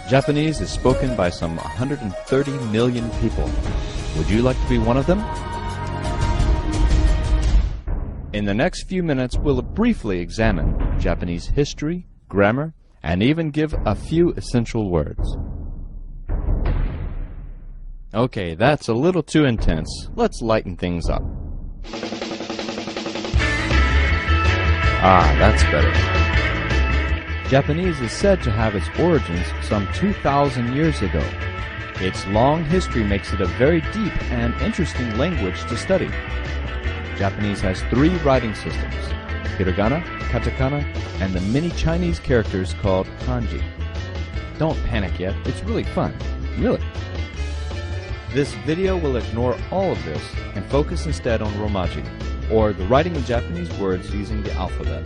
Japanese is spoken by some 130 million people. Would you like to be one of them? In the next few minutes, we'll briefly examine Japanese history, grammar, and even give a few essential words. Okay, that's a little too intense. Let's lighten things up. Ah, that's better. Japanese is said to have its origins some 2,000 years ago. Its long history makes it a very deep and interesting language to study. Japanese has 3 writing systems: hiragana, katakana, and the many Chinese characters called kanji. Don't panic yet, it's really fun. Really. This video will ignore all of this and focus instead on Romaji, or the writing of Japanese words using the alphabet.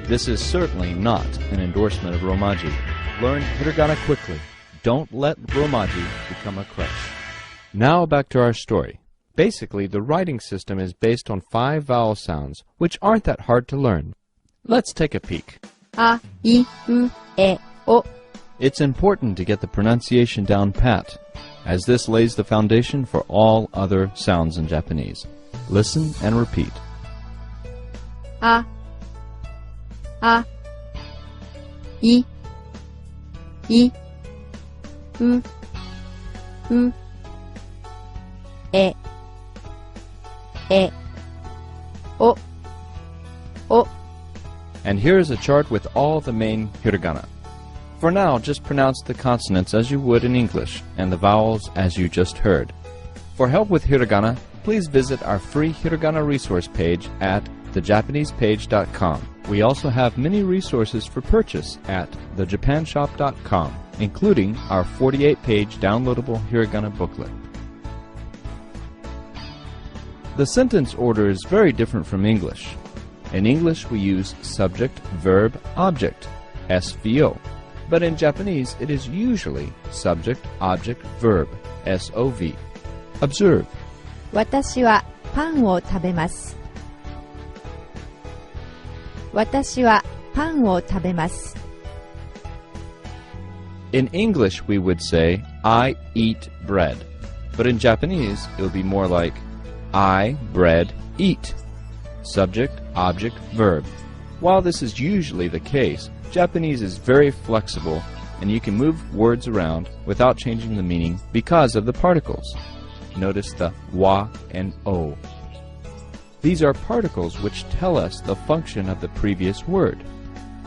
This is certainly not an endorsement of Romaji. Learn hiragana quickly. Don't let Romaji become a crutch. Now back to our story. Basically, the writing system is based on 5 vowel sounds, which aren't that hard to learn. Let's take a peek. A, I, U, E, O. It's important to get the pronunciation down pat, as this lays the foundation for all other sounds in Japanese. Listen and repeat. A, I, U, E, O, O. And here is a chart with all the main hiragana. For now, just pronounce the consonants as you would in English, and the vowels as you just heard. For help with hiragana, please visit our free hiragana resource page at thejapanesepage.com. We also have many resources for purchase at thejapanshop.com, including our 48-page downloadable hiragana booklet. The sentence order is very different from English. In English, we use subject, verb, object, SVO. But in Japanese, it is usually subject, object, verb, SOV. Observe. 私はパンを食べます。私はパンを食べます。 In English, we would say, I eat bread. But in Japanese, it would be more like, I, bread, eat. Subject, object, verb. While this is usually the case, Japanese is very flexible, and you can move words around without changing the meaning because of the particles. Notice the wa and o. These are particles which tell us the function of the previous word.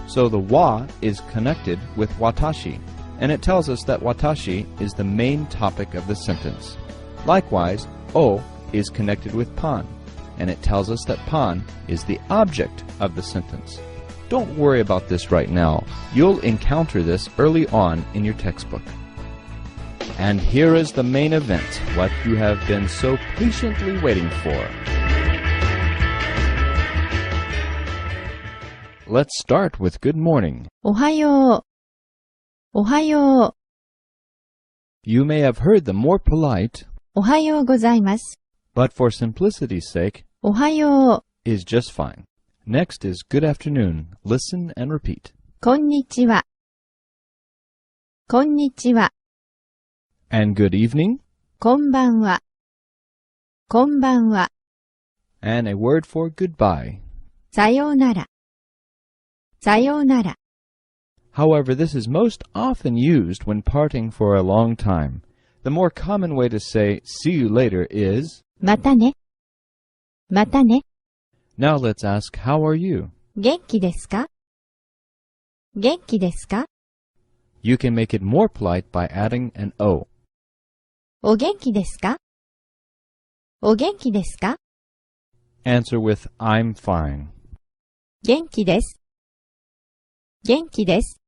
So the wa is connected with watashi, and it tells us that watashi is the main topic of the sentence. Likewise, o is connected with pan, and it tells us that pan is the object of the sentence. Don't worry about this right now. You'll encounter this early on in your textbook. And here is the main event, what you have been so patiently waiting for. Let's start with good morning. おはよう。おはよう。 You may have heard the more polite, おはようございます。 but for simplicity's sake, おはよう。 is just fine. Next is good afternoon. Listen and repeat. こんにちは。こんにちは。 And good evening, こんばんは。こんばんは。 and a word for goodbye. さようなら。さようなら。 However, this is most often used when parting for a long time. The more common way to say see you later is, またね。またね。 now let's ask, how are you? 元気ですか？元気ですか？ You can make it more polite by adding an O. お元気ですか？お元気ですか？ Answer with I'm fine. 元気です。元気です。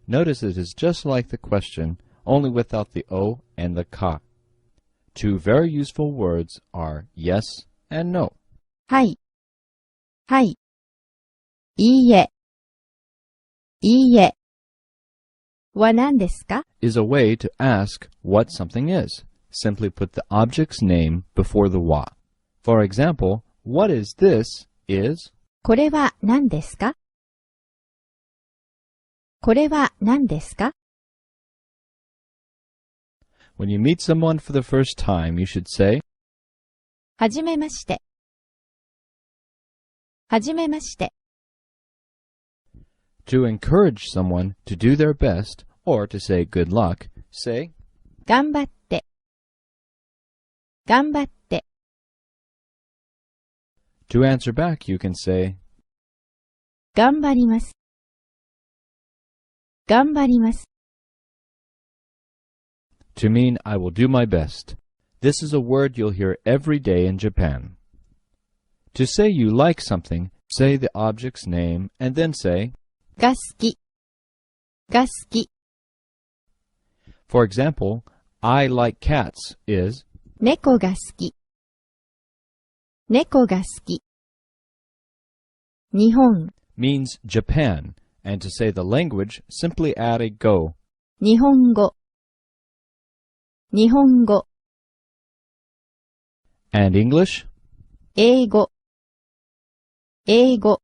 Notice it is just like the question, only without the O and the ka. Two very useful words are yes and no. はい。はい。いいえ。いいえ。は何ですか？ is a way to ask what something is. Simply put the object's name before the wa. For example, what is this is, これは何ですか？これは何ですか？ When you meet someone for the first time, you should say, はじめまして。はじめまして。To encourage someone to do their best or to say good luck, say, 頑張って。頑張って。To answer back, you can say, 頑張ります。頑張ります。to mean I will do my best. This is a word you'll hear every day in Japan. To say you like something, say the object's name and then say, が好き。が好き。For example, I like cats is, 猫が好き。猫が好き。日本。 means Japan, and to say the language, simply add a go. 日本語。日本語。 And English? 英語。英語。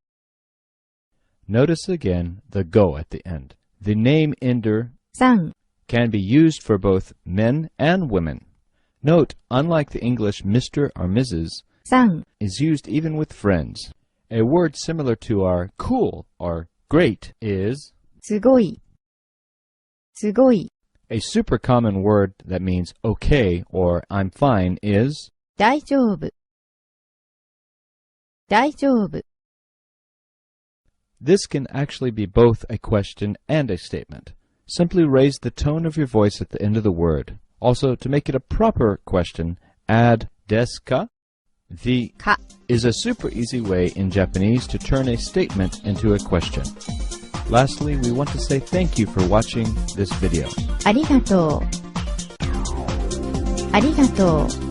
Notice again the go at the end. The name ender さん。 can be used for both men and women. Note, unlike the English Mr. or Mrs., さん。 is used even with friends. A word similar to our cool or great is すごい。すごい。 a super common word that means okay or I'm fine is 大丈夫。大丈夫。 This can actually be both a question and a statement. Simply raise the tone of your voice at the end of the word. Also, to make it a proper question, add desu ka? The か。 is a super easy way in Japanese to turn a statement into a question. Lastly, we want to say thank you for watching this video. ありがとう。ありがとう。